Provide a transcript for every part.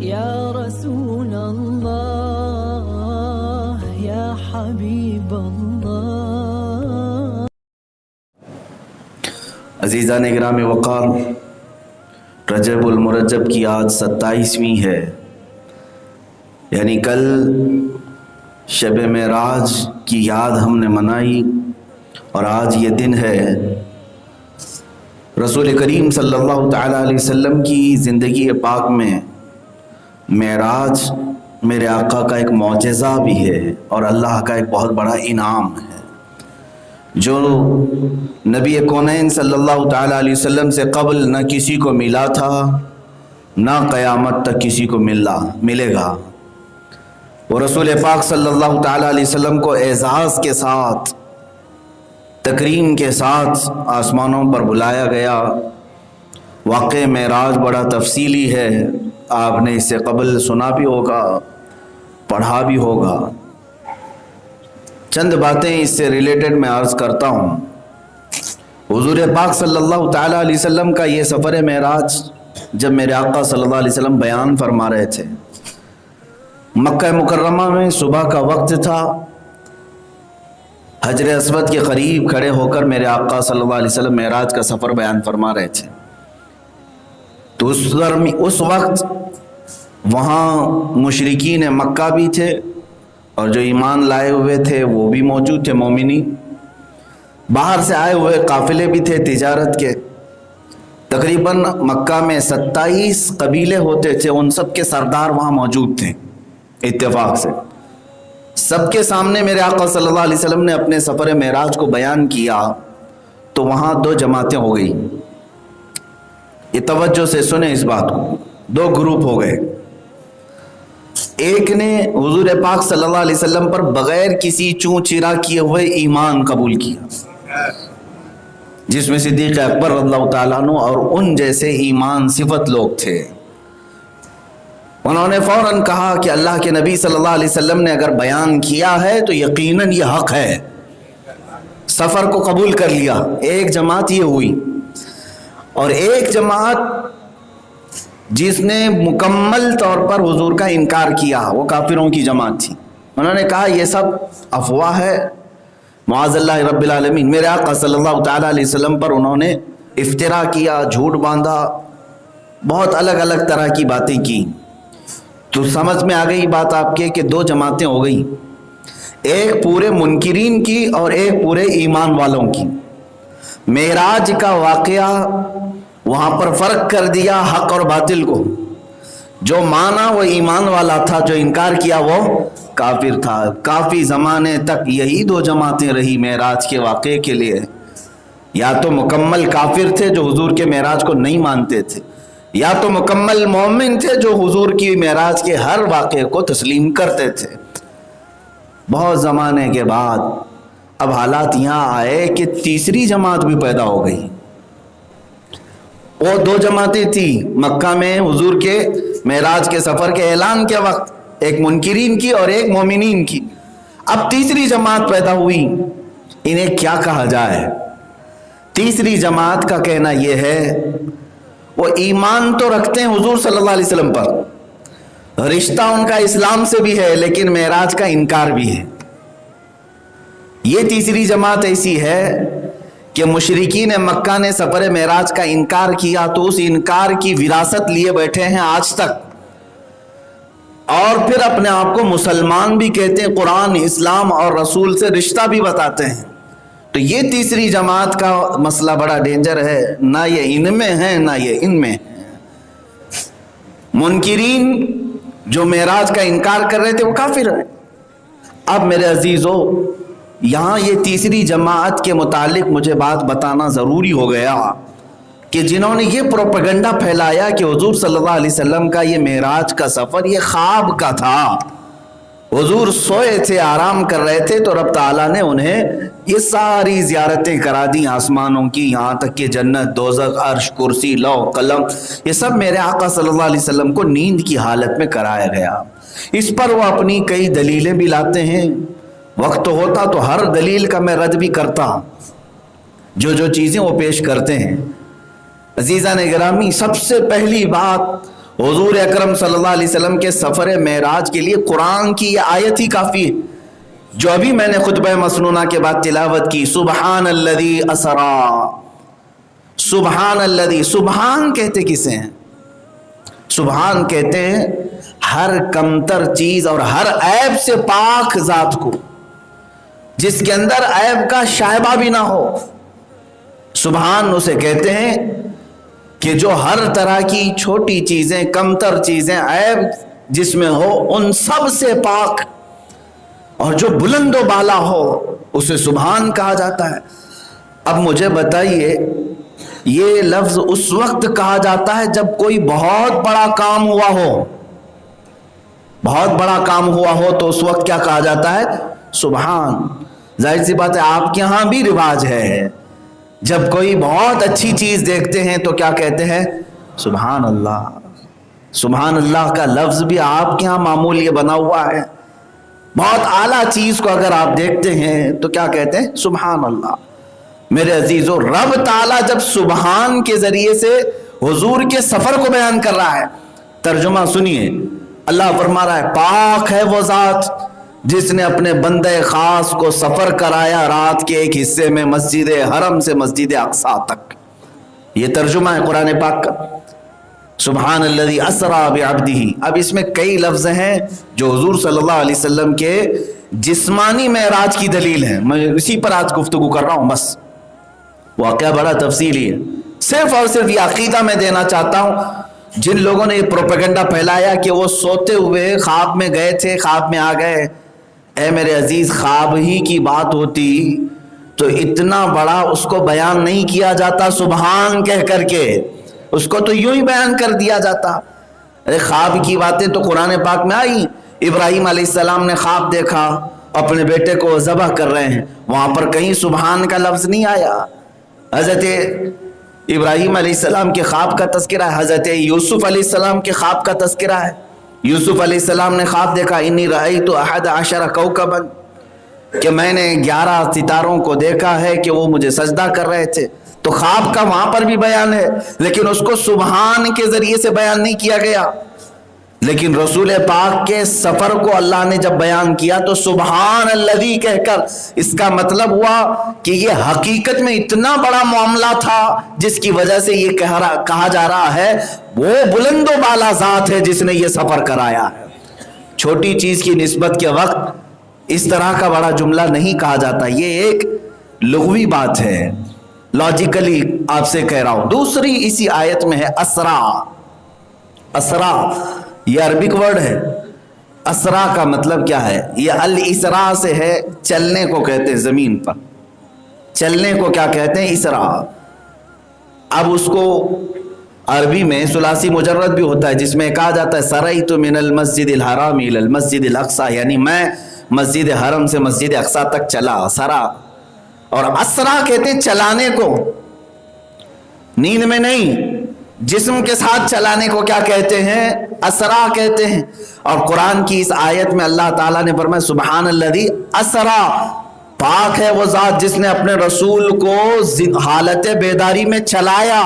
يا رسول الله يا حبيب الله. عزیزان اکرام وقار، رجب المرجب کی آج 27ویں ہے، یعنی کل شب معراج کی یاد ہم نے منائی اور آج یہ دن ہے رسول کریم صلی اللہ تعالیٰ علیہ وسلم کی زندگی پاک میں معراج میرے آقا کا ایک معجزہ بھی ہے اور اللہ کا ایک بہت بڑا انعام ہے جو نبی کونین صلی اللہ تعالیٰ علیہ وسلم سے قبل نہ کسی کو ملا تھا نہ قیامت تک کسی کو ملے گا۔ وہ رسول پاک صلی اللہ تعالیٰ علیہ وسلم کو اعزاز کے ساتھ تکریم کے ساتھ آسمانوں پر بلایا گیا۔ واقع معراج بڑا تفصیلی ہے، آپ نے اس سے قبل سنا بھی ہوگا، پڑھا بھی ہوگا۔ چند باتیں اس سے ریلیٹڈ میں عرض کرتا ہوں۔ حضور پاک صلی اللہ تعالیٰ علیہ وسلم کا یہ سفر معراج جب میرے آقا صلی اللہ علیہ وسلم بیان فرما رہے تھے، مکہ مکرمہ میں صبح کا وقت تھا، حجر اسود کے قریب کھڑے ہو کر میرے آقا صلی اللہ علیہ وسلم معراج کا سفر بیان فرما رہے تھے۔ تو اس وقت وہاں مشرکین مکہ بھی تھے اور جو ایمان لائے ہوئے تھے وہ بھی موجود تھے، مومنی باہر سے آئے ہوئے قافلے بھی تھے تجارت کے۔ تقریباً مکہ میں 27 قبیلے ہوتے تھے، ان سب کے سردار وہاں موجود تھے۔ اتفاق سے سب کے سامنے میرے آقا صلی اللہ علیہ وسلم نے اپنے سفر معراج کو بیان کیا تو وہاں 2 جماعتیں ہو گئی۔ یہ توجہ سے سنیں اس بات کو، 2 گروپ ہو گئے۔ ایک نے حضور پاک صلی اللہ علیہ وسلم پر بغیر کسی چوں چرا کیے ہوئے ایمان قبول کیا، جس میں صدیق اکبر رضی اللہ تعالیٰ عنہ اور ان جیسے ایمان صفت لوگ تھے۔ انہوں نے فوراً کہا کہ اللہ کے نبی صلی اللہ علیہ وسلم نے اگر بیان کیا ہے تو یقیناً یہ حق ہے، سفر کو قبول کر لیا۔ ایک جماعت یہ ہوئی، اور ایک جماعت جس نے مکمل طور پر حضور کا انکار کیا وہ کافروں کی جماعت تھی۔ انہوں نے کہا یہ سب افواہ ہے، معاذ اللہ رب العالمین۔ میرے آقا صلی اللہ تعالیٰ علیہ وسلم پر انہوں نے افترا کیا، جھوٹ باندھا، بہت الگ الگ طرح کی باتیں کی۔ تو سمجھ میں آ گئی بات آپ کے کہ 2 جماعتیں ہو گئی، ایک پورے منکرین کی اور ایک پورے ایمان والوں کی۔ معراج کا واقعہ وہاں پر فرق کر دیا حق اور باطل کو۔ جو مانا وہ ایمان والا تھا، جو انکار کیا وہ کافر تھا۔ کافی زمانے تک یہی 2 جماعتیں رہی معراج کے واقعے کے لیے۔ یا تو مکمل کافر تھے جو حضور کے معراج کو نہیں مانتے تھے، یا تو مکمل مومن تھے جو حضور کی معراج کے ہر واقعے کو تسلیم کرتے تھے۔ بہت زمانے کے بعد اب حالات یہاں آئے کہ تیسری جماعت بھی پیدا ہو گئی۔ وہ 2 جماعتیں تھیں مکہ میں حضور کے معراج کے سفر کے اعلان کے وقت، ایک منکرین کی اور ایک مومنین کی۔ اب تیسری جماعت پیدا ہوئی، انہیں کیا کہا جائے؟ تیسری جماعت کا کہنا یہ ہے وہ ایمان تو رکھتے ہیں حضور صلی اللہ علیہ وسلم پر، رشتہ ان کا اسلام سے بھی ہے، لیکن معراج کا انکار بھی ہے۔ یہ تیسری جماعت ایسی ہے کہ مشرکین مکہ نے سفر معراج کا انکار کیا تو اس انکار کی وراثت لیے بیٹھے ہیں آج تک، اور پھر اپنے آپ کو مسلمان بھی کہتے ہیں، قرآن، اسلام اور رسول سے رشتہ بھی بتاتے ہیں۔ تو یہ تیسری جماعت کا مسئلہ بڑا ڈینجر ہے، نہ یہ ان میں ہے نہ یہ ان میں ہے۔ منکرین جو معراج کا انکار کر رہے تھے وہ کافر ہیں۔ اب میرے عزیزو، یہاں یہ تیسری جماعت کے متعلق مجھے بات بتانا ضروری ہو گیا کہ جنہوں نے یہ پروپیگنڈا پھیلایا کہ حضور صلی اللہ علیہ وسلم کا یہ معراج کا سفر یہ خواب کا تھا، حضور سوئے تھے، آرام کر رہے تھے، تو رب تعالیٰ نے انہیں یہ ساری زیارتیں کرا دیں آسمانوں کی، یہاں تک کہ جنت، دوزخ، عرش، کرسی، لوح، قلم، یہ سب میرے آقا صلی اللہ علیہ وسلم کو نیند کی حالت میں کرایا گیا۔ اس پر وہ اپنی کئی دلیلیں بھی لاتے ہیں، وقت ہوتا تو ہر دلیل کا میں رد بھی کرتا ہوں، جو چیزیں وہ پیش کرتے ہیں۔ عزیزان گرامی، سب سے پہلی بات حضور اکرم صلی اللہ علیہ وسلم کے سفر معراج کے لیے قرآن کی یہ آیت ہی کافی ہے جو ابھی میں نے خطبہ مسنونہ کے بعد تلاوت کی. سبحان الذی اسرا. سبحان الذی، سبحان کہتے کسے ہیں؟ سبحان کہتے ہیں ہر کمتر چیز اور ہر عیب سے پاک ذات کو، جس کے اندر عیب کا شائبہ بھی نہ ہو. سبحان اسے کہتے ہیں کہ جو ہر طرح کی چھوٹی چیزیں، کمتر چیزیں، عیب جس میں ہو ان سب سے پاک، اور جو بلند و بالا ہو اسے سبحان کہا جاتا ہے. اب مجھے بتائیے یہ لفظ اس وقت کہا جاتا ہے جب کوئی بہت بڑا کام ہوا ہو. بہت بڑا کام ہوا ہو تو اس وقت کیا کہا جاتا ہے؟ سبحان. ظاہر سی بات ہے آپ کے ہاں بھی رواج ہے، جب کوئی بہت اچھی چیز دیکھتے ہیں تو کیا کہتے ہیں؟ سبحان اللہ. سبحان اللہ کا لفظ بھی آپ کے ہاں معمول یہ بنا ہوا ہے. بہت اعلیٰ چیز کو اگر آپ دیکھتے ہیں تو کیا کہتے ہیں؟ سبحان اللہ. میرے عزیزو، رب تعالیٰ جب سبحان کے ذریعے سے حضور کے سفر کو بیان کر رہا ہے، ترجمہ سنیے. اللہ فرما رہا ہے پاک ہے وہ ذات جس نے اپنے بندے خاص کو سفر کرایا رات کے ایک حصے میں مسجد حرم سے مسجد اقصی تک. یہ ترجمہ ہے قرآن پاک کا. سبحان الذی اسرا بعبدہ. اب اس میں کئی لفظ ہیں جو حضور صلی اللہ علیہ وسلم کے جسمانی معراج کی دلیل ہیں. میں اسی پر آج گفتگو کر رہا ہوں. بس واقعہ بڑا تفصیلی ہے. صرف اور صرف یہ عقیدہ میں دینا چاہتا ہوں جن لوگوں نے یہ پروپیگنڈا پھیلایا کہ وہ سوتے ہوئے خواب میں گئے تھے، خواب میں آ گئے. اے میرے عزیز، خواب ہی کی بات ہوتی تو اتنا بڑا اس کو بیان نہیں کیا جاتا سبحان کہہ کر کے. اس کو تو یوں ہی بیان کر دیا جاتا. ارے خواب کی باتیں تو قرآن پاک میں آئی. ابراہیم علیہ السلام نے خواب دیکھا اپنے بیٹے کو ذبح کر رہے ہیں، وہاں پر کہیں سبحان کا لفظ نہیں آیا. حضرت ابراہیم علیہ السلام کے خواب کا تذکرہ ہے. حضرت یوسف علیہ السلام کے خواب کا تذکرہ ہے. یوسف علیہ السلام نے خواب دیکھا انی رأیت 11 کوکبا، کہ میں نے 11 ستاروں کو دیکھا ہے کہ وہ مجھے سجدہ کر رہے تھے. تو خواب کا وہاں پر بھی بیان ہے لیکن اس کو سبحان کے ذریعے سے بیان نہیں کیا گیا. لیکن رسول پاک کے سفر کو اللہ نے جب بیان کیا تو سبحان الذی کہہ کر اس کا مطلب ہوا کہ یہ حقیقت میں اتنا بڑا معاملہ تھا جس کی وجہ سے یہ کہا جا رہا ہے وہ بلند و بالا ذات ہے جس نے یہ سفر کرایا ہے. چھوٹی چیز کی نسبت کے وقت اس طرح کا بڑا جملہ نہیں کہا جاتا. یہ ایک لغوی بات ہے، لاجیکلی آپ سے کہہ رہا ہوں. دوسری اسی آیت میں ہے اسرا. اسرا یہ عربک ورڈ ہے. اسرا کا مطلب کیا ہے؟ یہ الاسرا سے ہے، چلنے کو کہتے ہیں. زمین پر چلنے کو کیا کہتے ہیں؟ اسرا. اب اس کو عربی میں ثلاثی مجرد بھی ہوتا ہے جس میں کہا جاتا ہے سریت من المسجد الحرام الی المسجد الاقصی، یعنی میں مسجد حرم سے مسجد اقصی تک چلا. سرا. اور اسرا کہتے ہیں چلانے کو، نیند میں نہیں، جسم کے ساتھ چلانے کو کیا کہتے ہیں؟ اسرا کہتے ہیں. اور قرآن کی اس آیت میں اللہ تعالیٰ نے فرمایا سبحان الذی اسرا، پاک ہے وہ ذات جس نے اپنے رسول کو حالت بیداری میں چلایا.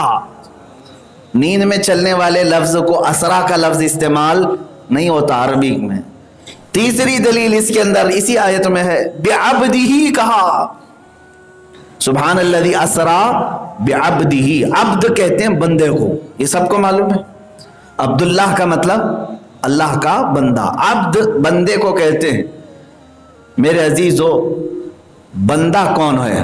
نیند میں چلنے والے لفظ کو اسرا کا لفظ استعمال نہیں ہوتا عربی میں. تیسری دلیل اس کے اندر اسی آیت میں ہے بعبدہ کہا. سبحان الذی اسرا بعبدہ. عبد کہتے ہیں بندے کو، یہ سب کو معلوم ہے. عبداللہ کا مطلب اللہ کا بندہ. عبد بندے کو کہتے ہیں. میرے عزیزو، بندہ کون ہے؟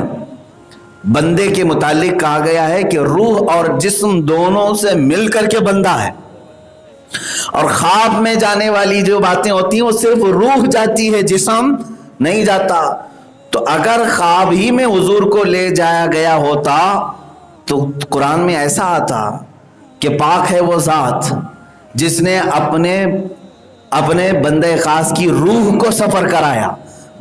بندے کے متعلق کہا گیا ہے کہ روح اور جسم دونوں سے مل کر کے بندہ ہے. اور خواب میں جانے والی جو باتیں ہوتی ہیں وہ صرف روح جاتی ہے، جسم نہیں جاتا. تو اگر خواب ہی میں حضور کو لے جایا گیا ہوتا تو قرآن میں ایسا آتا کہ پاک ہے وہ ذات جس نے اپنے بندے خاص کی روح کو سفر کرایا.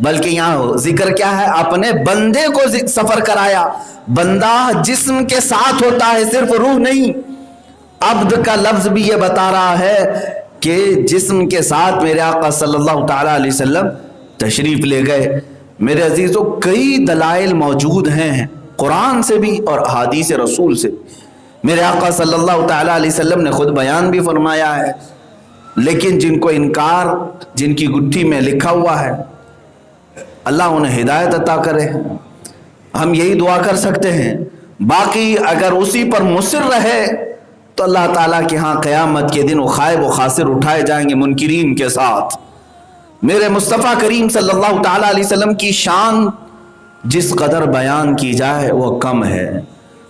بلکہ یہاں ذکر کیا ہے؟ اپنے بندے کو سفر کرایا. بندہ جسم کے ساتھ ہوتا ہے، صرف روح نہیں. عبد کا لفظ بھی یہ بتا رہا ہے کہ جسم کے ساتھ میرے آقا صلی اللہ تعالی علیہ وسلم تشریف لے گئے. میرے عزیزو، کئی دلائل موجود ہیں قرآن سے بھی اور احادیث رسول سے میرے آقا صلی اللہ تعالیٰ علیہ وسلم نے خود بیان بھی فرمایا ہے، لیکن جن کو انکار جن کی گٹھی میں لکھا ہوا ہے، اللہ انہیں ہدایت عطا کرے، ہم یہی دعا کر سکتے ہیں۔ باقی اگر اسی پر مصر رہے تو اللہ تعالیٰ کے ہاں قیامت کے دن وہ خائب و خاسر اٹھائے جائیں گے منکرین کے ساتھ۔ میرے مصطفیٰ کریم صلی اللہ تعالیٰ علیہ وسلم کی شان جس قدر بیان کی جائے وہ کم ہے۔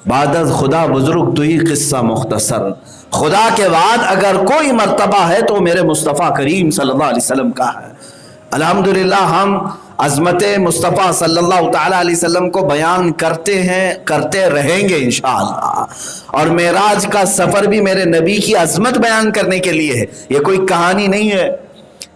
بعد از خدا بزرگ تو ہی قصہ مختصر، خدا کے بعد اگر کوئی مرتبہ ہے تو میرے مصطفیٰ کریم صلی اللہ علیہ وسلم کا ہے۔ الحمدللہ ہم عظمت مصطفیٰ صلی اللہ تعالیٰ علیہ وسلم کو بیان کرتے ہیں، کرتے رہیں گے انشاءاللہ۔ اور معراج کا سفر بھی میرے نبی کی عظمت بیان کرنے کے لیے ہے، یہ کوئی کہانی نہیں ہے،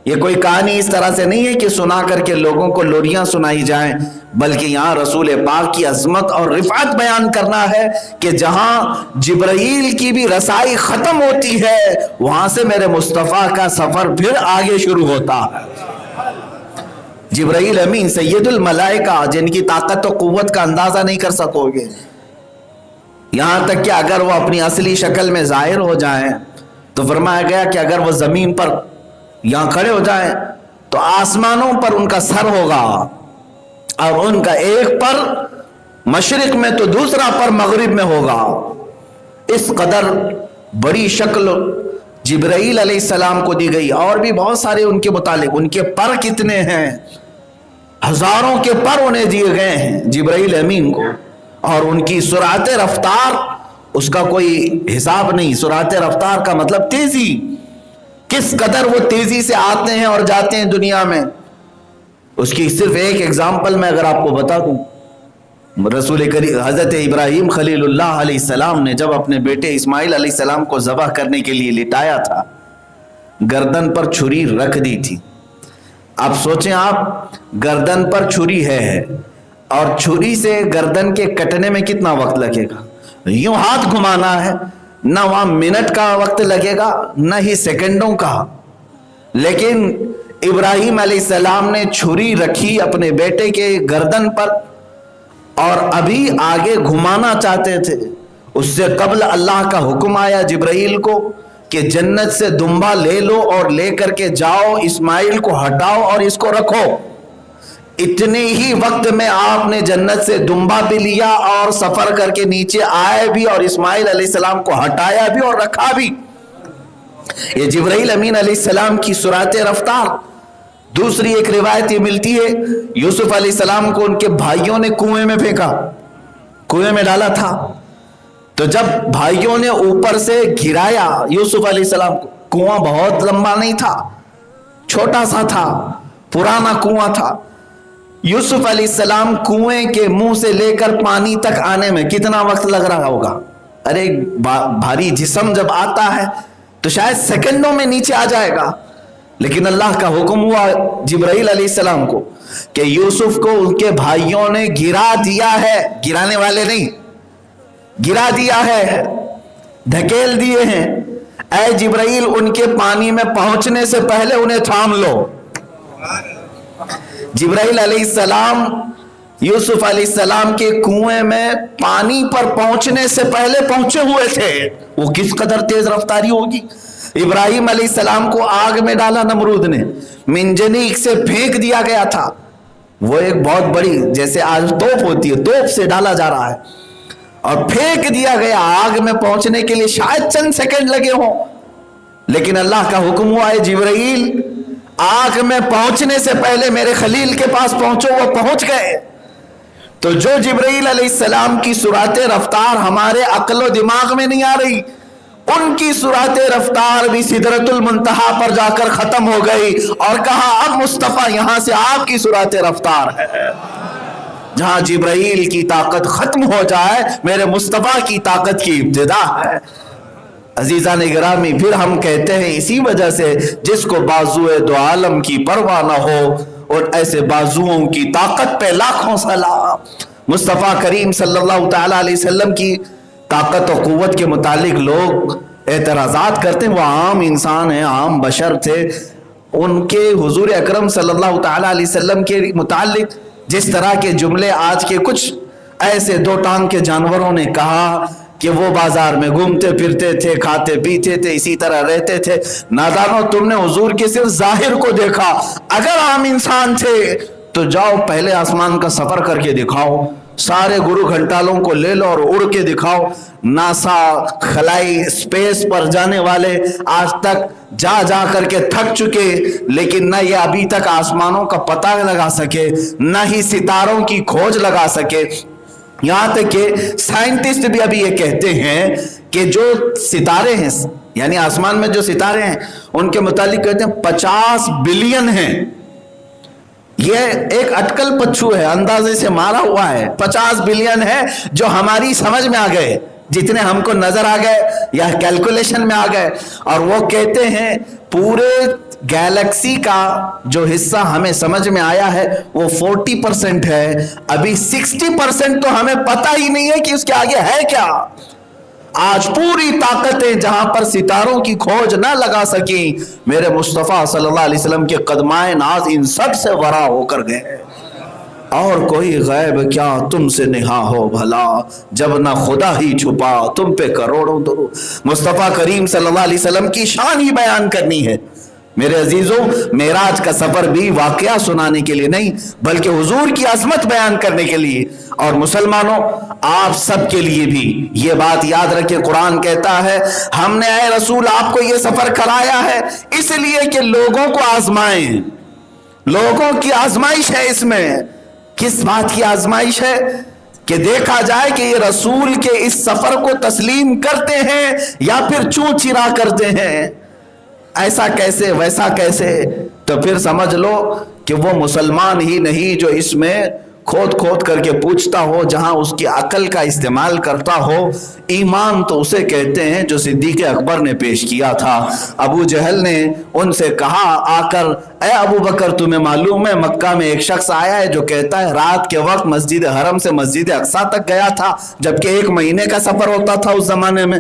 یہ کوئی کہانی اس طرح سے نہیں ہے کہ سنا کر کے لوگوں کو لوریاں سنائی جائیں، بلکہ یہاں رسول پاک کی عظمت اور رفعت بیان کرنا ہے کہ جہاں جبرائیل کی بھی رسائی ختم ہوتی ہے وہاں سے میرے مصطفیٰ کا سفر پھر آگے شروع ہوتا ہے۔ جبرائیل امین سید الملائکہ جن کی طاقت و قوت کا اندازہ نہیں کر سکو گے، یہاں تک کہ اگر وہ اپنی اصلی شکل میں ظاہر ہو جائیں تو فرمایا گیا کہ اگر وہ زمین پر یہاں کھڑے ہو جائیں تو آسمانوں پر ان کا سر ہوگا، اور ان کا ایک پر مشرق میں تو دوسرا پر مغرب میں ہوگا۔ اس قدر بڑی شکل جبرائیل علیہ السلام کو دی گئی۔ اور بھی بہت سارے ان کے متعلق، ان کے پر کتنے ہیں، ہزاروں کے پر انہیں دیے گئے ہیں جبرائیل امین کو، اور ان کی سرعت رفتار اس کا کوئی حساب نہیں۔ سرعت رفتار کا مطلب تیزی، کس قدر وہ تیزی سے آتے ہیں اور جاتے ہیں دنیا میں۔ اس کی صرف ایک ایگزامپل میں اگر آپ کو بتا دوں، رسول کریم حضرت ابراہیم خلیل اللہ علیہ السلام نے جب اپنے بیٹے اسماعیل علیہ السلام کو ذبح کرنے کے لیے لٹایا تھا، گردن پر چھری رکھ دی تھی۔ اب سوچیں آپ، گردن پر چھری ہے اور چھری سے گردن کے کٹنے میں کتنا وقت لگے گا؟ یوں ہاتھ گھمانا ہے، نہ وہاں منٹ کا وقت لگے گا نہ ہی سیکنڈوں کا۔ لیکن ابراہیم علیہ السلام نے چھری رکھی اپنے بیٹے کے گردن پر اور ابھی آگے گھمانا چاہتے تھے، اس سے قبل اللہ کا حکم آیا جبرائیل کو کہ جنت سے دمبا لے لو اور لے کر کے جاؤ، اسماعیل کو ہٹاؤ اور اس کو رکھو۔ اتنے ہی وقت میں آپ نے جنت سے دمبا بھی لیا اور سفر کر کے نیچے آئے بھی اور اسماعیل علیہ السلام کو ہٹایا بھی اور رکھا بھی۔ یہ جبرائیل امین علیہ السلام کی سرعت رفتار۔ دوسری ایک روایت یہ ملتی ہے، یوسف علیہ السلام کو ان کے بھائیوں نے کنویں میں پھینکا، کنویں میں ڈالا تھا، تو جب بھائیوں نے اوپر سے گرایا یوسف علیہ السلام کو، کنواں بہت لمبا نہیں تھا، چھوٹا سا تھا، پرانا کنواں تھا۔ یوسف علیہ السلام کنویں کے منہ سے لے کر پانی تک آنے میں کتنا وقت لگ رہا ہوگا؟ ارے بھاری جسم جب آتا ہے تو شاید سیکنڈوں میں نیچے آ جائے گا، لیکن اللہ کا حکم ہوا جبرائیل علیہ السلام کو کہ یوسف کو ان کے بھائیوں نے گرا دیا ہے، گرانے والے نہیں، گرا دیا ہے، دھکیل دیے ہیں۔ اے جبرائیل، ان کے پانی میں پہنچنے سے پہلے انہیں تھام لو۔ جبرائیل علیہ السلام یوسف علیہ السلام کے کنویں میں پانی پر پہنچنے سے پہلے پہنچے ہوئے تھے۔ وہ کس قدر تیز رفتاری ہوگی۔ ابراہیم علیہ السلام کو آگ میں ڈالا نمرود نے، منجنیق سے پھینک دیا گیا تھا، وہ ایک بہت بڑی جیسے آج توپ ہوتی ہے، توپ سے ڈالا جا رہا ہے اور پھینک دیا گیا۔ آگ میں پہنچنے کے لیے شاید چند سیکنڈ لگے ہوں، لیکن اللہ کا حکم ہوا ہے جبرائیل آگ میں پہنچنے سے پہلے میرے خلیل کے پاس پہنچو، وہ پہنچ گئے۔ تو جو جبرائیل علیہ السلام کی سرعت رفتار ہمارے عقل و دماغ میں نہیں آ رہی، ان کی سرعت رفتار بھی سدرۃ المنتہا پر جا کر ختم ہو گئی اور کہا اب مصطفیٰ یہاں سے آپ کی سرعت رفتار ہے۔ جہاں جبرائیل کی طاقت ختم ہو جائے میرے مصطفیٰ کی طاقت کی ابتدا ہے۔ عزیزان گرامی، پھر ہم کہتے ہیں اسی وجہ سے جس کو بازوئے دو عالم کی پرواہ نہ ہو، اور ایسے بازوؤں کی طاقت پہ لاکھوں سلام۔ مصطفیٰ کریم صلی اللہ تعالیٰ علیہ وسلم کی طاقت و قوت کے متعلق لوگ اعتراضات کرتے ہیں، وہ عام انسان ہیں، عام بشر تھے۔ ان کے حضور اکرم صلی اللہ تعالیٰ علیہ وسلم کے متعلق جس طرح کے جملے آج کے کچھ ایسے دو ٹانگ کے جانوروں نے کہا کہ وہ بازار میں گھومتے پھرتے تھے, کھاتے پیتے تھے, اسی طرح رہتے تھے. نادانو, تم نے حضور کے صرف ظاہر کو دیکھا. اگر عام انسان تھے تو جاؤ پہلے آسمان کا سفر کر کے دکھاؤ, سارے گرو گھنٹالوں کو لے لو اور اڑ کے دکھاؤ. ناسا, خلائی, اسپیس پر جانے والے آج تک جا جا کر کے تھک چکے, لیکن نہ یہ ابھی تک آسمانوں کا پتہ لگا سکے, نہ ہی ستاروں کی کھوج لگا سکے. یہاں تک کہ سائنٹسٹ بھی ابھی یہ کہتے ہیں کہ جو ستارے ہیں, یعنی آسمان میں جو ستارے ہیں, ان کے متعلق کہتے ہیں 50 بلین ہیں. یہ ایک اٹکل پچھو ہے, اندازے سے مارا ہوا ہے. 50 بلین ہے جو ہماری سمجھ میں آ گئے, جتنے ہم کو نظر آ گئے یا کیلکولیشن میں آ گئے. اور وہ کہتے ہیں پورے گیلیکسی کا جو حصہ ہمیں سمجھ میں آیا ہے وہ 40% ہے. ابھی 60% تو ہمیں پتہ ہی نہیں ہے کہ اس کے آگے ہے کیا. آج پوری طاقتیں جہاں پر ستاروں کی کھوج نہ لگا سکیں, میرے مصطفیٰ صلی اللہ علیہ وسلم کے قدمائے ناز ان سب سے ورا ہو کر گئے. اور کوئی غیب کیا تم سے نہا ہو بھلا, جب نہ خدا ہی چھپا تم پہ کروڑوں درود. مصطفیٰ کریم صلی اللہ علیہ وسلم کی شان ہی بیان کرنی ہے. میرے عزیزوں, معراج کا سفر بھی واقعہ سنانے کے لیے نہیں بلکہ حضور کی عظمت بیان کرنے کے لیے. اور مسلمانوں, آپ سب کے لیے بھی یہ بات یاد رکھیں, قرآن کہتا ہے ہم نے اے رسول آپ کو یہ سفر کرایا ہے اس لیے کہ لوگوں کو آزمائیں. لوگوں کی آزمائش ہے اس میں. کس بات کی آزمائش ہے؟ کہ دیکھا جائے کہ یہ رسول کے اس سفر کو تسلیم کرتے ہیں یا پھر چوں چرا کرتے ہیں. ایسا کیسے ویسا کیسے؟ تو پھر سمجھ لو کہ وہ مسلمان ہی نہیں جو اس میں کھود کھود کر کے پوچھتا ہو, جہاں اس کی عقل کا استعمال کرتا ہو. ایمان تو اسے کہتے ہیں جو صدیق اکبر نے پیش کیا تھا. ابو جہل نے ان سے کہا آ کر, اے ابو بکر تمہیں معلوم ہے مکہ میں ایک شخص آیا ہے جو کہتا ہے رات کے وقت مسجد حرم سے مسجد اقصیٰ تک گیا تھا, جبکہ 1 مہینے کا سفر ہوتا تھا اس زمانے میں,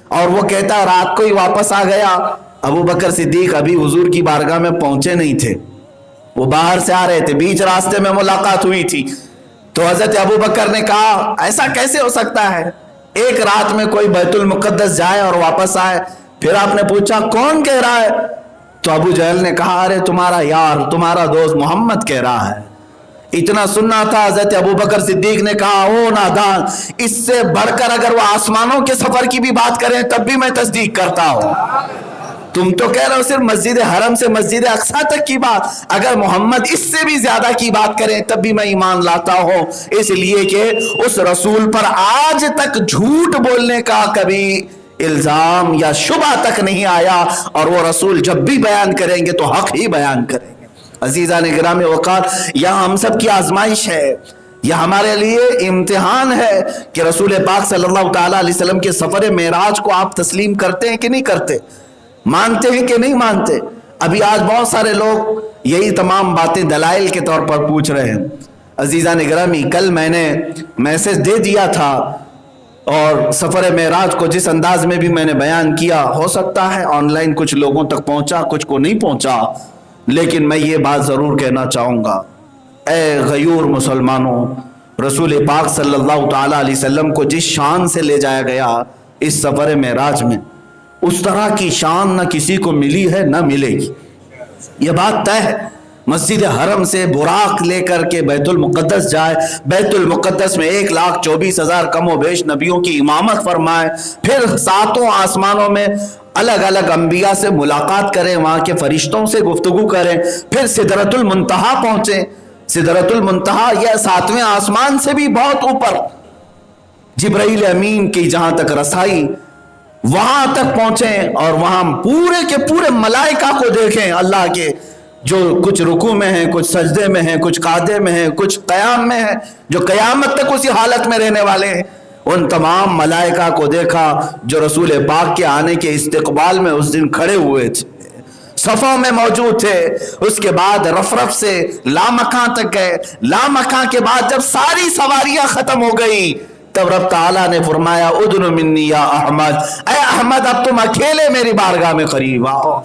اور وہ کہتا ہے رات کو ہی واپس آ گیا. ابو بکر صدیق ابھی حضور کی بارگاہ میں پہنچے نہیں تھے, وہ باہر سے آ رہے تھے, بیچ راستے میں ملاقات ہوئی تھی. تو حضرت ابو بکر نے کہا ایسا کیسے ہو سکتا ہے, ایک رات میں کوئی بیت المقدس جائے اور واپس آئے. پھر آپ نے پوچھا کون کہہ رہا ہے؟ تو ابو جہل نے کہا ارے تمہارا یار, تمہارا دوست محمد کہہ رہا ہے. اتنا سننا تھا. حضرت ابو بکر صدیق نے کہا او نادان, اس سے بڑھ کر اگر وہ آسمانوں کے سفر کی بھی بات کریں تب بھی میں تصدیق کرتا ہوں. تم تو کہہ رہے ہو صرف مسجد حرم سے مسجد اقصیٰ تک کی بات, اگر محمد اس سے بھی زیادہ کی بات کریں تب بھی میں ایمان لاتا ہوں. اس لیے کہ اس رسول پر آج تک جھوٹ بولنے کا کبھی الزام یا شبہ تک نہیں آیا, اور وہ رسول جب بھی بیان کریں گے تو حق ہی بیان کریں گے. عزیزان گرامی وقار, یہاں ہم سب کی آزمائش ہے, یہ ہمارے لیے امتحان ہے کہ رسول پاک صلی اللہ تعالیٰ علیہ وسلم کے سفر معراج کو آپ تسلیم کرتے ہیں کہ نہیں کرتے, مانتے ہیں کہ نہیں مانتے. ابھی آج بہت سارے لوگ یہی تمام باتیں دلائل کے طور پر پوچھ رہے ہیں. عزیزان گرامی, کل میں نے میسج دے دیا تھا اور سفر معراج کو جس انداز میں بھی میں نے بیان کیا, ہو سکتا ہے آن لائن کچھ لوگوں تک پہنچا, کچھ کو نہیں پہنچا, لیکن میں یہ بات ضرور کہنا چاہوں گا, اے غیور مسلمانوں, رسول پاک صلی اللہ تعالیٰ علیہ وسلم کو جس شان سے لے جایا گیا اس سفر معراج میں, اس طرح کی شان نہ کسی کو ملی ہے نہ ملے گی. یہ بات طے ہے. مسجد حرم سے براق لے کر کے بیت المقدس جائے, بیت المقدس میں 1,24,000 کم و بیش نبیوں کی امامت فرمائے, پھر 7 آسمانوں میں الگ الگ انبیاء سے ملاقات کریں, وہاں کے فرشتوں سے گفتگو کریں, پھر سدرۃ المنتہا پہنچیں. سدرۃ المنتہا یہ 7ویں آسمان سے بھی بہت اوپر, جبرائیل امین کی جہاں تک رسائی, وہاں تک پہنچیں اور وہاں پورے کے پورے ملائکہ کو دیکھیں, اللہ کے جو کچھ رکوع میں ہیں, کچھ سجدے میں ہیں, کچھ قعدے میں ہیں, کچھ قیام میں ہیں, جو قیامت تک اسی حالت میں رہنے والے ہیں. ان تمام ملائکہ کو دیکھا جو رسول پاک کے آنے کے استقبال میں اس دن کھڑے ہوئے تھے, صفوں میں موجود تھے. اس کے بعد رف سے لامکان تک گئے. لامکان کے بعد جب ساری سواریاں ختم ہو گئی تب رب تعالیٰ نے فرمایا ادن منی یا احمد, اے احمد اب تم اکیلے میری بارگاہ میں قریب آؤ.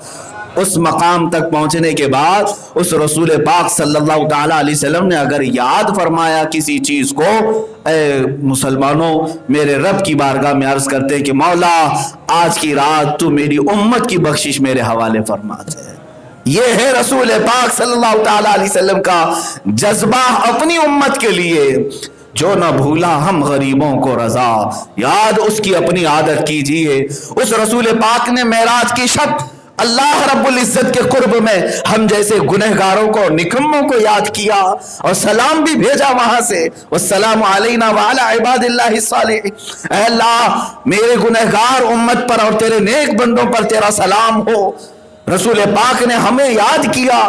اس مقام تک پہنچنے کے بعد اس رسول پاک صلی اللہ تعالیٰ علیہ وسلم نے اگر یاد فرمایا کسی چیز کو، اے مسلمانوں میرے رب کی بارگاہ میں عرض کرتے کہ مولا آج کی رات تو میری امت کی بخشش میرے حوالے فرما دے۔ یہ ہے رسول پاک صلی اللہ تعالیٰ علیہ وسلم کا جذبہ اپنی امت کے لیے۔ جو نہ بھولا ہم غریبوں کو رضا، یاد اس کی اپنی عادت کیجئے۔ اس رسول پاک نے معراج کی شب اللہ رب العزت کے قرب میں ہم جیسے گنہگاروں کو، نکموں کو یاد کیا اور سلام بھی بھیجا وہاں سے، والسلام علینا وعلی عباد اللہ الصالحین۔ اے اللہ میرے گنہگار امت پر اور تیرے نیک بندوں پر تیرا سلام ہو۔ رسول پاک نے ہمیں یاد کیا۔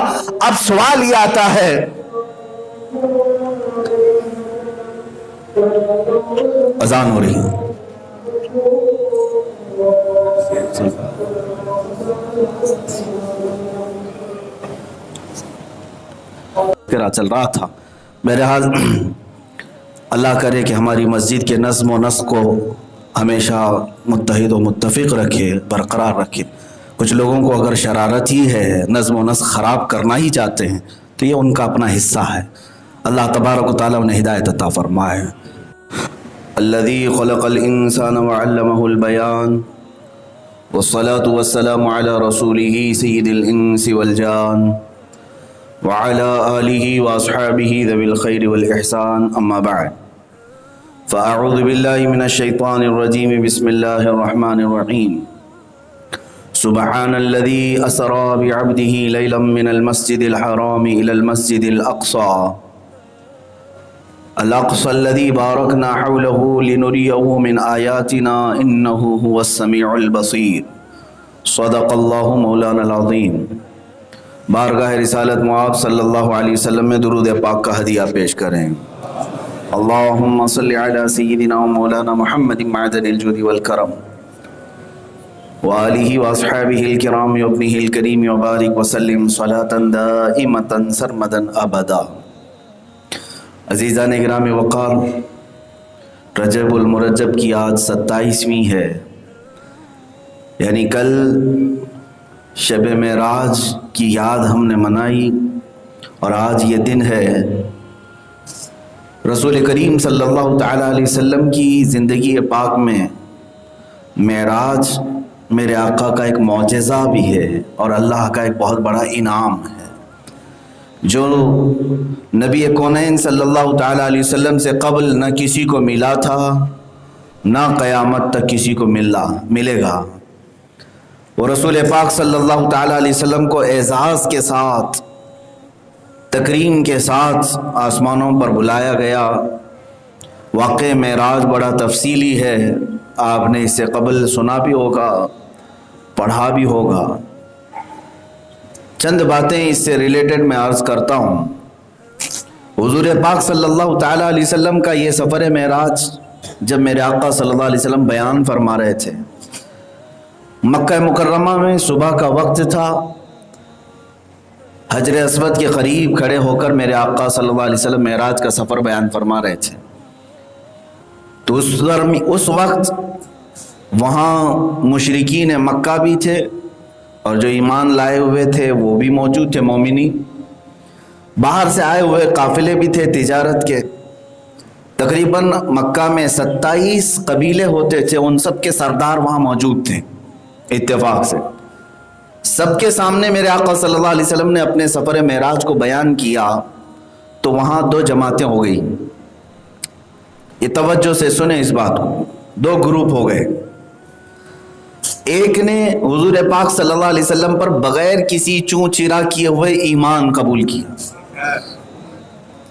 اب سوال یہ آتا ہے، اذان ہو رہی ہے، چل رہا تھا۔ بہرحال اللہ کرے کہ ہماری مسجد کے نظم و نسق کو ہمیشہ متحد و متفق رکھے، برقرار رکھے۔ کچھ لوگوں کو اگر شرارت ہی ہے، نظم و نسق خراب کرنا ہی چاہتے ہیں، تو یہ ان کا اپنا حصہ ہے۔ اللہ تبارک و تعالیٰ انہیں ہدایت عطا فرمائے۔ الذی خلق الانسان وعلمہ البیان، والصلاة والسلام علی رسولہ سید الانس والجان، وعلى آله وأصحابه ذوي الخير والإحسان، أما بعد فأعوذ بالله من الشيطان الرجيم، بسم الله الرحمن الرحيم۔ سبحان الذي أسرى بعبده ليلا من المسجد الحرام إلى المسجد الأقصى الذي باركنا حوله لنريه من آياتنا إنه هو السميع البصير، صدق الله مولانا العظيم۔ بارگاہ رسالت معاب صلی اللہ علیہ وسلم میں درود پاک کا ہدیہ پیش کریں۔ اللہم صلی علی سیدنا و مولانا محمد معدن الجود والکرم وآلہ واصحابہ الکرام وابنہ الکریم وبارک وسلم صلاة دائمتا سرمدا ابدا۔ عزیزان اکرام وقار، رجب المرجب کی آج 27ویں ہے، یعنی کل شب معراج کی یاد ہم نے منائی، اور آج یہ دن ہے رسول کریم صلی اللہ تعالیٰ علیہ وسلم کی زندگی پاک میں معراج میرے آقا کا ایک معجزہ بھی ہے اور اللہ کا ایک بہت بڑا انعام ہے، جو نبی کونین صلی اللہ تعالیٰ علیہ وسلم سے قبل نہ کسی کو ملا تھا، نہ قیامت تک کسی کو ملے گا۔ وہ رسول پاک صلی اللہ تعالیٰ علیہ وسلم کو اعزاز کے ساتھ، تکریم کے ساتھ آسمانوں پر بلایا گیا۔ واقع معراج بڑا تفصیلی ہے، آپ نے اس سے قبل سنا بھی ہوگا، پڑھا بھی ہوگا۔ چند باتیں اس سے ریلیٹڈ میں عرض کرتا ہوں۔ حضور پاک صلی اللہ تعالیٰ علیہ وسلم کا یہ سفر معراج جب میرے آقا صلی اللہ علیہ وسلم بیان فرما رہے تھے، مکہ مکرمہ میں صبح کا وقت تھا، حجر اسود کے قریب کھڑے ہو کر میرے آقا صلی اللہ علیہ وسلم معراج کا سفر بیان فرما رہے تھے۔ تو اس وقت وہاں مشرکین مکہ بھی تھے، اور جو ایمان لائے ہوئے تھے وہ بھی موجود تھے، مومنی۔ باہر سے آئے ہوئے قافلے بھی تھے تجارت کے۔ تقریباً مکہ میں 27 قبیلے ہوتے تھے، ان سب کے سردار وہاں موجود تھے۔ اتفاق سے سب کے سامنے میرے آقا صلی اللہ علیہ وسلم نے اپنے سفر معراج کو بیان کیا، تو وہاں 2 جماعتیں ہو گئی۔ یہ توجہ سے سنیں اس بات کو، 2 گروپ ہو گئے۔ ایک نے حضور پاک صلی اللہ علیہ وسلم پر بغیر کسی چوں چرا کیے ہوئے ایمان قبول کیا،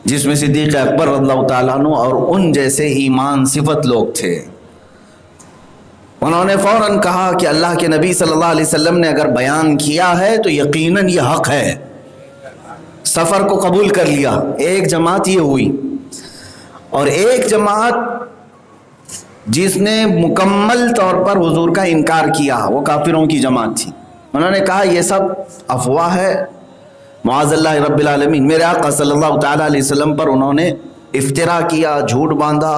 جس میں صدیق اکبر رضی اللہ تعالیٰ عنہ اور ان جیسے ایمان صفت لوگ تھے۔ انہوں نے فوراً کہا کہ اللہ کے نبی صلی اللہ علیہ وسلم نے اگر بیان کیا ہے تو یقیناً یہ حق ہے، سفر کو قبول کر لیا۔ ایک جماعت یہ ہوئی، اور ایک جماعت جس نے مکمل طور پر حضور کا انکار کیا، وہ کافروں کی جماعت تھی۔ انہوں نے کہا یہ سب افواہ ہے، معاذ اللہ رب العالمین۔ میرے آقا صلی اللہ تعالیٰ علیہ وسلم پر انہوں نے افترا کیا، جھوٹ باندھا،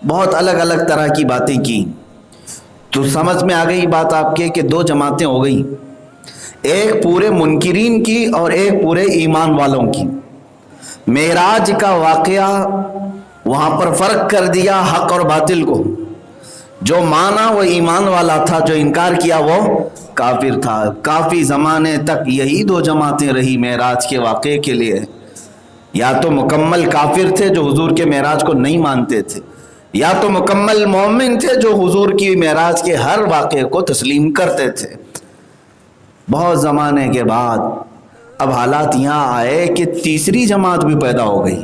بہت الگ الگ طرح کی باتیں کی۔ تو سمجھ میں آ گئی بات آپ کے کہ 2 جماعتیں ہو گئی۔ ایک پورے منکرین کی اور ایک پورے ایمان والوں کی۔ معراج کا واقعہ وہاں پر فرق کر دیا حق اور باطل کو، جو مانا وہ ایمان والا تھا، جو انکار کیا وہ کافر تھا۔ کافی زمانے تک یہی دو جماعتیں رہی معراج کے واقعے کے لیے، یا تو مکمل کافر تھے جو حضور کے معراج کو نہیں مانتے تھے، یا تو مکمل مومن تھے جو حضور کی معراج کے ہر واقعے کو تسلیم کرتے تھے۔ بہت زمانے کے بعد اب حالات یہاں آئے کہ تیسری جماعت بھی پیدا ہو گئی۔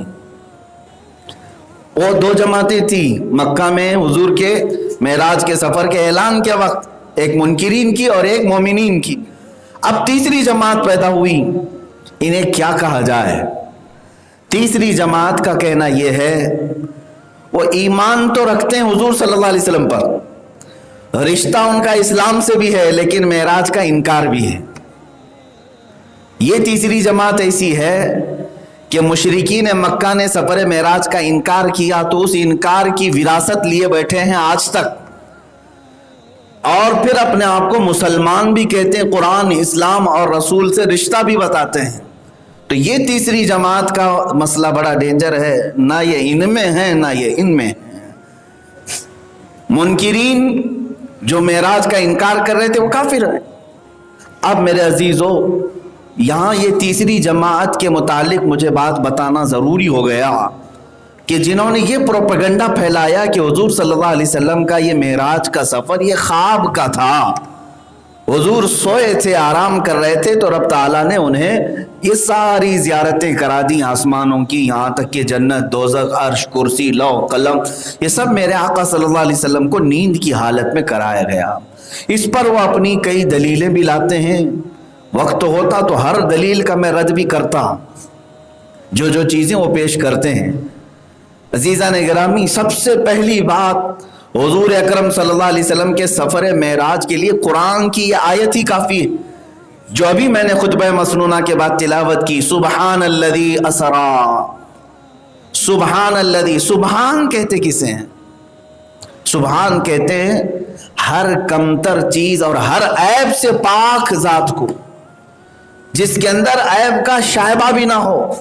وہ دو جماعتیں تھیں مکہ میں حضور کے معراج کے سفر کے اعلان کے وقت، ایک منکرین کی اور ایک مومنین کی۔ اب تیسری جماعت پیدا ہوئی، انہیں کیا کہا جائے؟ تیسری جماعت کا کہنا یہ ہے وہ ایمان تو رکھتے ہیں حضور صلی اللہ علیہ وسلم پر، رشتہ ان کا اسلام سے بھی ہے، لیکن معراج کا انکار بھی ہے۔ یہ تیسری جماعت ایسی ہے کہ مشرکین مکہ نے سفر معراج کا انکار کیا تو اس انکار کی وراثت لیے بیٹھے ہیں آج تک، اور پھر اپنے آپ کو مسلمان بھی کہتے ہیں، قرآن، اسلام اور رسول سے رشتہ بھی بتاتے ہیں۔ تو یہ تیسری جماعت کا مسئلہ بڑا ڈینجر ہے، نہ یہ ان میں ہے نہ یہ ان میں ہے۔ منکرین جو معراج کا انکار کر رہے تھے وہ کافر ہیں۔ اب میرے عزیزو، یہاں یہ تیسری جماعت کے متعلق مجھے بات بتانا ضروری ہو گیا کہ جنہوں نے یہ پروپیگنڈا پھیلایا کہ حضور صلی اللہ علیہ وسلم کا یہ معراج کا سفر یہ خواب کا تھا، حضور سوئے تھے، آرام کر رہے تھے، تو رب تعالیٰ نے انہیں یہ ساری زیارتیں کرا دی آسمانوں کی، یہاں تک کہ جنت، دوزخ، عرش، کرسی، لوح، قلم، یہ سب میرے آقا صلی اللہ علیہ وسلم کو نیند کی حالت میں کرایا گیا۔ اس پر وہ اپنی کئی دلیلیں بھی لاتے ہیں، وقت ہوتا تو ہر دلیل کا میں رد بھی کرتا، جو چیزیں وہ پیش کرتے ہیں۔ عزیزان گرامی، سب سے پہلی بات، حضور اکرم صلی اللہ علیہ وسلم کے سفر معراج کے لیے قرآن کی یہ آیت ہی کافی ہے، جو ابھی میں نے خطبہ مسنونہ کے بعد تلاوت کی، سبحان الذی اسرا، سبحان الذی، سبحان کہتے کسے ہیں؟ سبحان کہتے ہیں ہر کمتر چیز اور ہر عیب سے پاک ذات کو، جس کے اندر عیب کا شائبہ بھی نہ ہو۔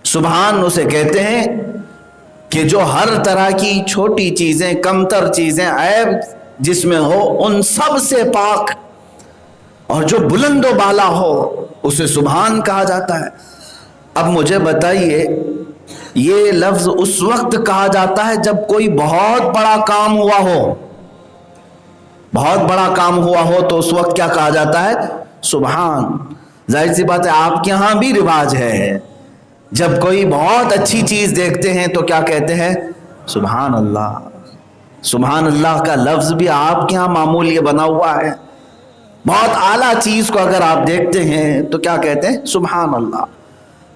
سبحان اسے کہتے ہیں کہ جو ہر طرح کی چھوٹی چیزیں، کمتر چیزیں، عیب جس میں ہو ان سب سے پاک، اور جو بلند و بالا ہو اسے سبحان کہا جاتا ہے۔ اب مجھے بتائیے، یہ لفظ اس وقت کہا جاتا ہے جب کوئی بہت بڑا کام ہوا ہو، بہت بڑا کام ہوا ہو تو اس وقت کیا کہا جاتا ہے؟ سبحان۔ ظاہر سی بات ہے آپ کے ہاں بھی رواج ہے، جب کوئی بہت اچھی چیز دیکھتے ہیں تو کیا کہتے ہیں؟ سبحان اللہ۔ سبحان اللہ کا لفظ بھی آپ کے ہاں معمول یہ بنا ہوا ہے، بہت اعلیٰ چیز کو اگر آپ دیکھتے ہیں تو کیا کہتے ہیں؟ سبحان اللہ۔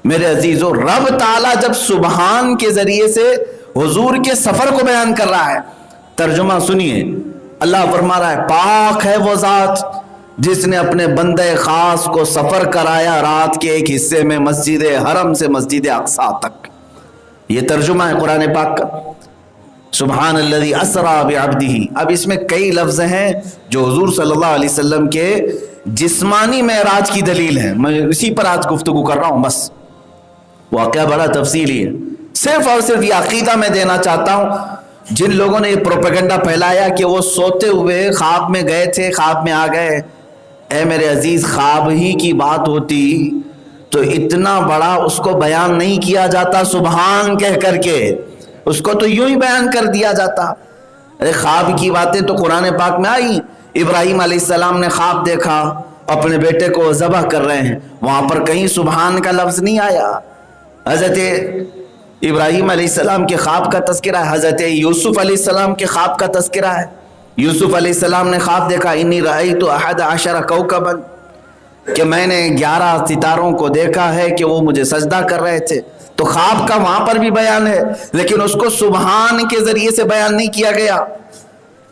میرے عزیزو، رب تعالیٰ جب سبحان کے ذریعے سے حضور کے سفر کو بیان کر رہا ہے، ترجمہ سنیے، اللہ فرما رہا ہے، پاک ہے وہ ذات جس نے اپنے بندے خاص کو سفر کرایا رات کے ایک حصے میں مسجد حرم سے مسجد اقصی تک۔ یہ ترجمہ ہے قرآن پاک کا، سبحان الذی اسرا بعبدہ۔ اب اس میں کئی لفظ ہیں جو حضور صلی اللہ علیہ وسلم کے جسمانی معراج کی دلیل ہے، میں اسی پر آج گفتگو کر رہا ہوں۔ بس واقعہ بڑا تفصیلی ہے، صرف اور صرف یہ عقیدہ میں دینا چاہتا ہوں جن لوگوں نے یہ پروپیگنڈا پھیلایا کہ وہ سوتے ہوئے خواب میں گئے تھے، خواب میں آ گئے۔ اے میرے عزیز، خواب ہی کی بات ہوتی تو اتنا بڑا اس کو بیان نہیں کیا جاتا سبحان کہہ کر کے، اس کو تو یوں ہی بیان کر دیا جاتا۔ خواب کی باتیں تو قرآن پاک میں آئی، ابراہیم علیہ السلام نے خواب دیکھا اپنے بیٹے کو ذبح کر رہے ہیں، وہاں پر کہیں سبحان کا لفظ نہیں آیا۔ حضرت ابراہیم علیہ السلام کے خواب کا تذکرہ ہے، حضرت یوسف علیہ السلام کے خواب کا تذکرہ ہے۔ یوسف علیہ السلام نے خواب دیکھا، انی رأیت 11 کوکبا، کہ میں نے 11 ستاروں کو دیکھا ہے کہ وہ مجھے سجدہ کر رہے تھے۔ تو خواب کا وہاں پر بھی بیان ہے، لیکن اس کو سبحان کے ذریعے سے بیان نہیں کیا گیا۔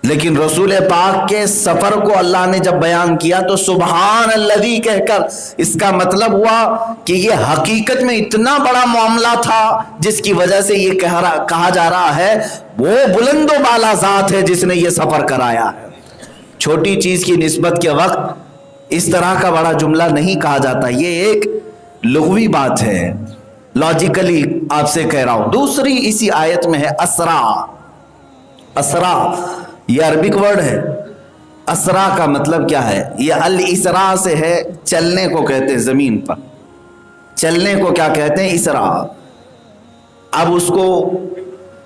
لیکن رسول پاک کے سفر کو اللہ نے جب بیان کیا تو سبحان الذی کہہ کر، اس کا مطلب ہوا کہ یہ حقیقت میں اتنا بڑا معاملہ تھا جس کی وجہ سے یہ کہا جا رہا ہے وہ بلند و بالا ذات ہے جس نے یہ سفر کرایا ہے۔ چھوٹی چیز کی نسبت کے وقت اس طرح کا بڑا جملہ نہیں کہا جاتا. یہ ایک لغوی بات ہے, لاجیکلی آپ سے کہہ رہا ہوں. دوسری اسی آیت میں ہے اسرا. اسرا یہ عربک ورڈ ہے. اسرا کا مطلب کیا ہے؟ یہ الاسراء سے ہے, چلنے کو کہتے ہیں زمین پر. چلنے کو کیا کہتے ہیں؟ اسرا. اب اس کو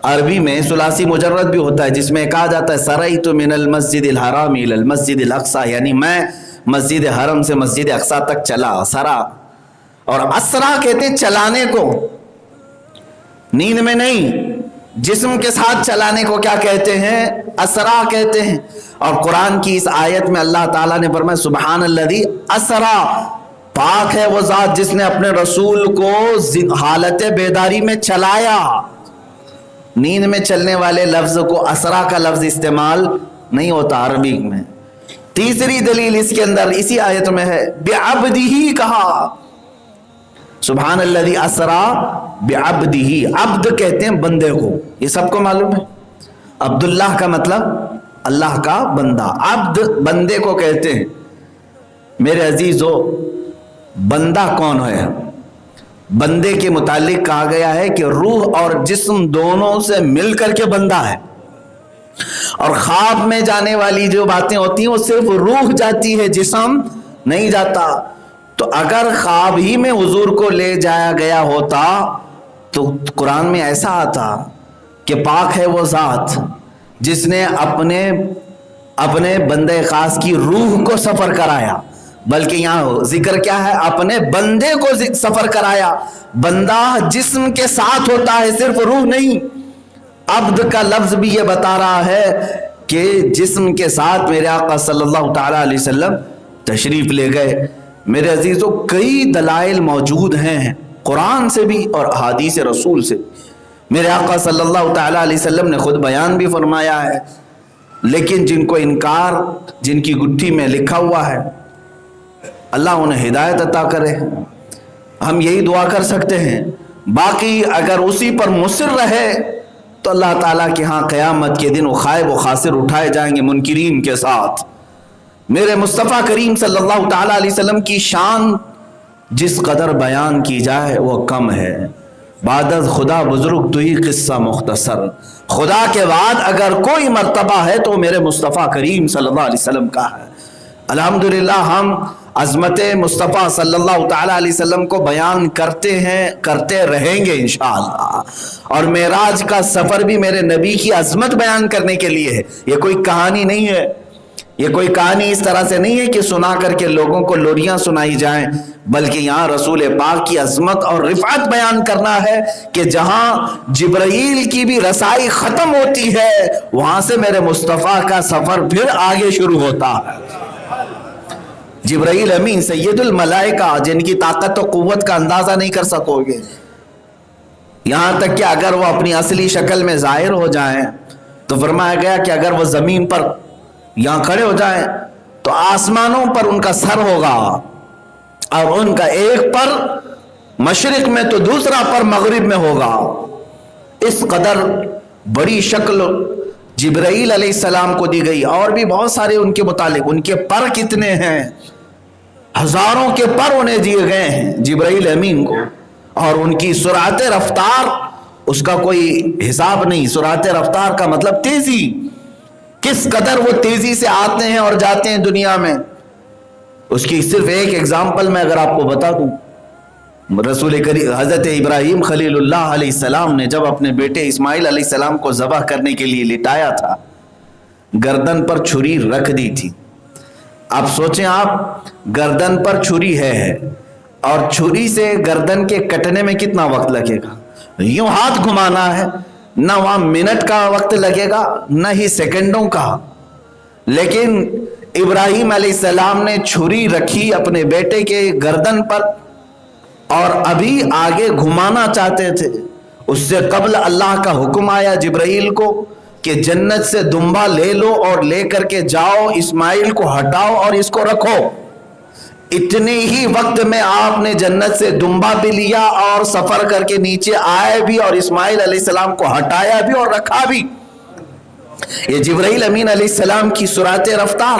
عربی میں ثلاثی مجرد بھی ہوتا ہے, جس میں کہا جاتا ہے سریت من المسجد الحرام الی المسجد الاقصی, یعنی میں مسجد حرم سے مسجد اقصی تک چلا. سرا. اور اسرا کہتے ہیں چلانے کو, نیند میں نہیں, جسم کے ساتھ چلانے کو کیا کہتے ہیں؟ اسرا کہتے ہیں. اور قرآن کی اس آیت میں اللہ تعالیٰ نے فرمایا سبحان الذی اسرا, پاک ہے وہ ذات جس نے اپنے رسول کو حالت بیداری میں چلایا. نیند میں چلنے والے لفظ کو اسرا کا لفظ استعمال نہیں ہوتا عربی میں. تیسری دلیل اس کے اندر اسی آیت میں ہے, بعبدہ کہا. سبحان الذی اسرا بعبدہ, عبد کہتے ہیں بندے کو, یہ سب کو معلوم ہے. عبداللہ کا مطلب اللہ کا بندہ, عبد بندے کو کہتے ہیں. میرے عزیزو, بندہ کون ہے؟ بندے کے متعلق کہا گیا ہے کہ روح اور جسم دونوں سے مل کر کے بندہ ہے. اور خواب میں جانے والی جو باتیں ہوتی ہیں وہ صرف روح جاتی ہے, جسم نہیں جاتا. تو اگر خواب ہی میں حضور کو لے جایا گیا ہوتا تو قرآن میں ایسا آتا کہ پاک ہے وہ ذات جس نے اپنے بندے خاص کی روح کو سفر کرایا. بلکہ یہاں ذکر کیا ہے؟ اپنے بندے کو سفر کرایا. بندہ جسم کے ساتھ ہوتا ہے, صرف روح نہیں. عبد کا لفظ بھی یہ بتا رہا ہے کہ جسم کے ساتھ میرے آقا صلی اللہ تعالی علیہ وسلم تشریف لے گئے. میرے عزیزوں, کئی دلائل موجود ہیں قرآن سے بھی اور احادیث رسول سے. میرے آقا صلی اللہ تعالی علیہ وسلم نے خود بیان بھی فرمایا ہے, لیکن جن کو انکار, جن کی گٹھی میں لکھا ہوا ہے, اللہ انہیں ہدایت عطا کرے. ہم یہی دعا کر سکتے ہیں. باقی اگر اسی پر مصر رہے تو اللہ تعالیٰ کے ہاں قیامت کے دن وہ خائب و خاسر اٹھائے جائیں گے منکرین کے ساتھ. میرے مصطفیٰ کریم صلی اللہ تعالیٰ علیہ وسلم کی شان جس قدر بیان کی جائے وہ کم ہے. بعد از خدا بزرگ تو ہی قصہ مختصر. خدا کے بعد اگر کوئی مرتبہ ہے تو میرے مصطفیٰ کریم صلی اللہ علیہ وسلم کا ہے. الحمدللہ ہم عظمت مصطفیٰ صلی اللہ تعالیٰ علیہ وسلم کو بیان کرتے ہیں, کرتے رہیں گے انشاءاللہ. اور معراج کا سفر بھی میرے نبی کی عظمت بیان کرنے کے لیے ہے. یہ کوئی کہانی نہیں ہے, یہ کوئی کہانی اس طرح سے نہیں ہے کہ سنا کر کے لوگوں کو لوریاں سنائی جائیں, بلکہ یہاں رسول پاک کی عظمت اور رفعت بیان کرنا ہے کہ جہاں جبرائیل کی بھی رسائی ختم ہوتی ہے وہاں سے میرے مصطفیٰ کا سفر پھر آگے شروع ہوتا ہے. جبرائیل امین سید الملائکہ, جن کی طاقت و قوت کا اندازہ نہیں کر سکو گے. یہاں تک کہ اگر وہ اپنی اصلی شکل میں ظاہر ہو جائیں تو فرمایا گیا کہ اگر وہ زمین پر یہاں کھڑے ہو جائیں تو آسمانوں پر ان کا سر ہوگا, اور ان کا ایک پر مشرق میں تو دوسرا پر مغرب میں ہوگا. اس قدر بڑی شکل جبرائیل علیہ السلام کو دی گئی. اور بھی بہت سارے ان کے متعلق, ان کے پر کتنے ہیں, ہزاروں کے پر انہیں دیے گئے ہیں جبرائیل امین کو. اور ان کی سرعت رفتار, اس کا کوئی حساب نہیں. سرعت رفتار کا مطلب تیزی, کس قدر وہ تیزی سے آتے ہیں اور جاتے ہیں دنیا میں. اس کی صرف ایک ایگزامپل میں اگر آپ کو بتا دوں, رسول کریم حضرت ابراہیم خلیل اللہ علیہ السلام نے جب اپنے بیٹے اسماعیل علیہ السلام کو ذبح کرنے کے لیے لٹایا تھا, گردن پر چھری رکھ دی تھی. اب سوچیں آپ, گردن پر چھری ہے اور چھری سے گردن کے کٹنے میں کتنا وقت لگے گا؟ یوں ہاتھ گھمانا ہے, نہ وہاں منٹ کا وقت لگے گا نہ ہی سیکنڈوں کا. لیکن ابراہیم علیہ السلام نے چھری رکھی اپنے بیٹے کے گردن پر اور ابھی آگے گھمانا چاہتے تھے. اس سے قبل اللہ کا حکم آیا جبرائیل کو کہ جنت سے دمبا لے لو اور لے کر کے جاؤ, اسماعیل کو ہٹاؤ اور اس کو رکھو. اتنے ہی وقت میں آپ نے جنت سے دمبا بھی لیا اور سفر کر کے نیچے آئے بھی اور اسماعیل علیہ السلام کو ہٹایا بھی اور رکھا بھی. یہ جبرائیل امین علیہ السلام کی سرعت رفتار.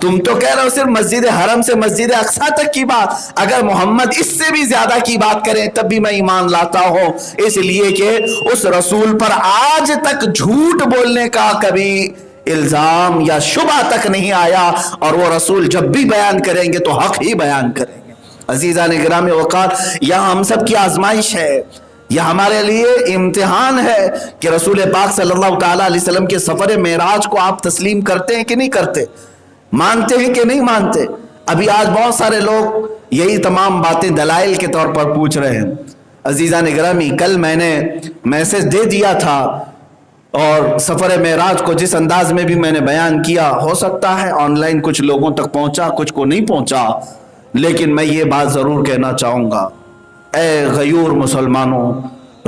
تم تو کہہ رہے ہو صرف مسجد حرم سے مسجد اقصی تک کی بات، اگر محمد اس سے بھی زیادہ کی بات کریں تب بھی میں ایمان لاتا ہوں، اس لیے کہ اس رسول پر آج تک جھوٹ بولنے کا کبھی الزام یا شبہ تک نہیں آیا، اور وہ رسول جب بھی بیان کریں گے تو حق ہی بیان کریں گے۔ عزیزان گرامی وقار، یہاں ہم سب کی آزمائش ہے، یہ ہمارے لیے امتحان ہے کہ رسول پاک صلی اللہ تعالیٰ علیہ وسلم کے سفر معراج کو آپ تسلیم کرتے ہیں کہ نہیں کرتے، مانتے ہیں کہ نہیں مانتے؟ ابھی آج بہت سارے لوگ یہی تمام باتیں دلائل کے طور پر پوچھ رہے ہیں۔ عزیزان گرامی، کل میں نے میسج دے دیا تھا، اور سفر معراج کو جس انداز میں بھی میں نے بیان کیا، ہو سکتا ہے آن لائن کچھ لوگوں تک پہنچا، کچھ کو نہیں پہنچا، لیکن میں یہ بات ضرور کہنا چاہوں گا، اے غیور مسلمانوں،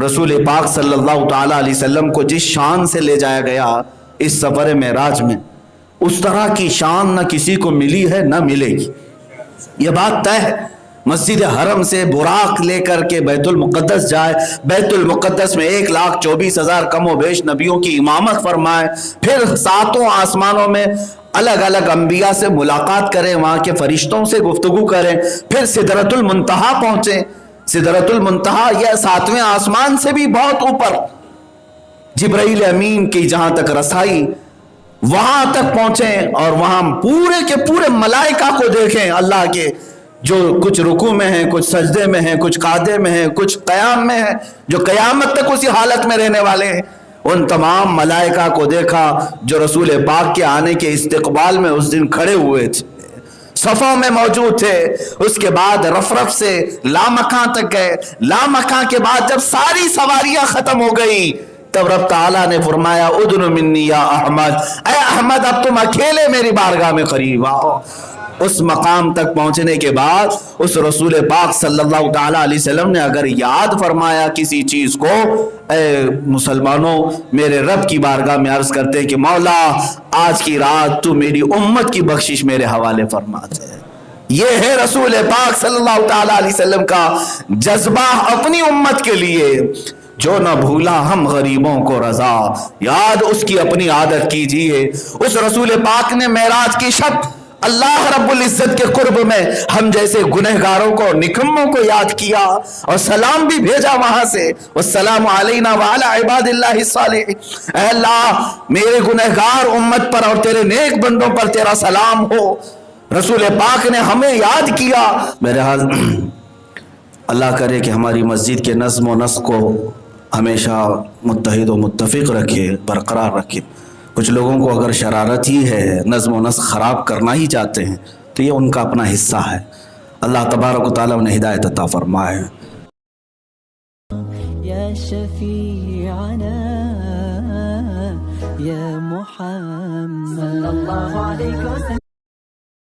رسول پاک صلی اللہ تعالیٰ علیہ وسلم کو جس شان سے لے جایا گیا اس سفر معراج میں، اس طرح کی شان نہ کسی کو ملی ہے نہ ملے گی، یہ بات طے ہے۔ مسجد حرم سے براق لے کر کے بیت المقدس جائے، بیت المقدس میں 1,24,000 کم و بیش نبیوں کی امامت فرمائے، پھر ساتوں آسمانوں میں الگ الگ انبیاء سے ملاقات کریں، وہاں کے فرشتوں سے گفتگو کریں، پھر سدرۃ المنتہا پہنچیں۔ سدرۃ المنتہا یہ 7ویں آسمان سے بھی بہت اوپر، جبرائیل امین کی جہاں تک رسائی، وہاں تک پہنچیں، اور وہاں پورے کے پورے ملائکہ کو دیکھیں، اللہ کے جو کچھ رکوع میں ہیں، کچھ سجدے میں ہیں، کچھ قعدے میں ہیں، کچھ قیام میں ہیں، جو قیامت تک اسی حالت میں رہنے والے ہیں، ان تمام ملائکہ کو دیکھا جو رسول پاک کے آنے کے استقبال میں اس دن کھڑے ہوئے تھے، صفوں میں موجود تھے۔ اس کے بعد رفرف سے لامکان تک گئے، لامکان کے بعد جب ساری سواریاں ختم ہو گئی تب رب تعالیٰ نے فرمایا ادن منی یا احمد، اے احمد اب تم اکیلے میری بارگاہ میں قریب آؤ۔ اس مقام تک پہنچنے کے بعد اس رسول پاک صلی اللہ تعالیٰ علیہ وسلم نے اگر یاد فرمایا کسی چیز کو، اے مسلمانوں میرے رب کی بارگاہ میں عرض کرتے کہ مولا آج کی رات تو میری امت کی بخشش میرے حوالے فرما دے۔ یہ ہے رسول پاک صلی اللہ تعالیٰ علیہ وسلم کا جذبہ اپنی امت کے لیے، جو نہ بھولا ہم غریبوں کو رضا، یاد اس کی اپنی عادت کیجئے۔ اس رسول پاک نے معراج کی شب اللہ رب العزت کے قرب میں ہم جیسے گنہگاروں کو، نکموں کو یاد کیا، اور سلام بھی بھیجا وہاں سے، والسلام علینا وعلی عباد اللہ الصالحین۔ اے اللہ میرے گنہگار امت پر اور تیرے نیک بندوں پر تیرا سلام ہو۔ رسول پاک نے ہمیں یاد کیا۔ بہرحال اللہ کرے کہ ہماری مسجد کے نظم و نسق کو ہمیشہ متحد و متفق رکھے، برقرار رکھے۔ کچھ لوگوں کو اگر شرارت ہی ہے، نظم و نسق خراب کرنا ہی چاہتے ہیں، تو یہ ان کا اپنا حصہ ہے۔ اللہ تبارک و تعالیٰ انہیں ہدایت عطا فرمائے۔ یا شفیعنا یا محمد صلی اللہ علیہ وسلم۔